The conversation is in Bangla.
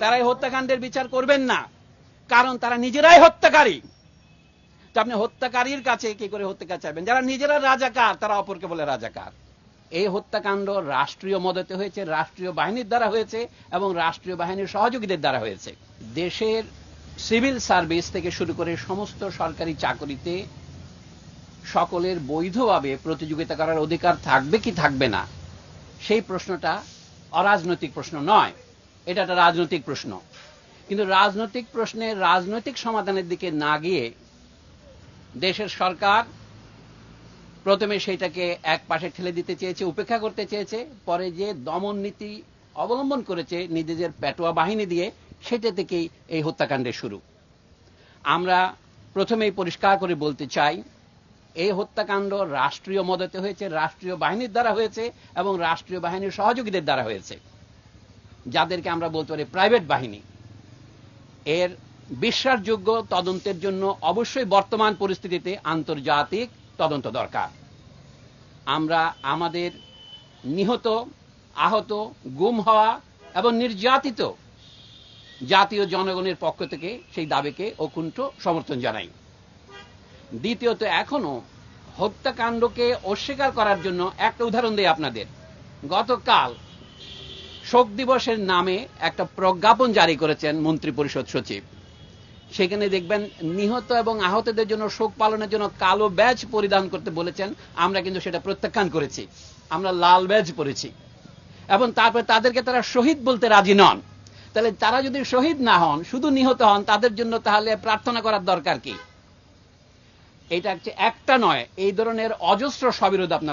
তারা এই হত্যাকাণ্ডের বিচার করবেন না, কারণ তারা নিজেরাই হত্যাকারী। তো আপনি হত্যাকারীর কাছে কি করে হত্যাকার চাইবেন? যারা নিজেরা রাজাকার তারা অপরকে বলে রাজাকার। এই হত্যাকাণ্ড রাষ্ট্রীয় মদতে হয়েছে, রাষ্ট্রীয় বাহিনীর দ্বারা হয়েছে এবং রাষ্ট্রীয় বাহিনীর সহযোগীদের দ্বারা হয়েছে। দেশের সিভিল সার্ভিস থেকে শুরু করে সমস্ত সরকারি চাকরিতে সকলের বৈধভাবে প্রতিযোগিতা করার অধিকার থাকবে কি থাকবে না, সেই প্রশ্নটা অরাজনৈতিক প্রশ্ন নয়, এটা একটা রাজনৈতিক প্রশ্ন। কিন্তু রাজনৈতিক প্রশ্নের রাজনৈতিক সমাধানের দিকে না গিয়ে দেশের সরকার প্রথমে সেইটাকে এক পাশে ঠেলে দিতে চেয়েছে, উপেক্ষা করতে চেয়েছে, পরে যে দমন নীতি অবলম্বন করেছে নিজেদের পেটোয়া বাহিনী দিয়ে, সেটা থেকেই এই হত্যাকাণ্ডের শুরু। আমরা প্রথমেই পরিষ্কার করে বলতে চাই, এই হত্যাকাণ্ড রাষ্ট্রীয় মদতে হয়েছে, রাষ্ট্রীয় বাহিনীর দ্বারা হয়েছে এবং রাষ্ট্রীয় বাহিনীর সহযোগীদের দ্বারা হয়েছে, যাদেরকে আমরা বলতে পারি প্রাইভেট বাহিনী। এর বিশ্বাসযোগ্য তদন্তের জন্য অবশ্যই বর্তমান পরিস্থিতিতে আন্তর্জাতিক তদন্ত দরকার। আমরা আমাদের নিহত, আহত, গুম হওয়া এবং নির্যাতিত জাতীয় জনগণের পক্ষ থেকে সেই দাবিকে অকুণ্ঠ সমর্থন জানাই। দ্বিতীয়ত, এখনো হত্যাকাণ্ডকে অস্বীকার করার জন্য একটা উদাহরণ দেই আপনাদের। গতকাল শোক দিবসের নামে একটা প্রজ্ঞাপন জারি করেছেন মন্ত্রী পরিষদ সচিব। সেখানে দেখবেন নিহত এবং আহতদের জন্য শোক পালনের জন্য কালো ব্যাজ পরিধান করতে বলেছেন। আমরা কিন্তু সেটা প্রত্যাখ্যান করেছি, আমরা লাল ব্যাজ পরেছি এবং তারপরে তাদেরকে তারা শহীদ বলতে রাজি নন। তাহলে তারা যদি শহীদ না হন, শুধু নিহত হন, তাদের জন্য তাহলে প্রার্থনা করার দরকার কি? এটা একটা নয়, এই ধরনের অজস্র সবিরোধ আপনারা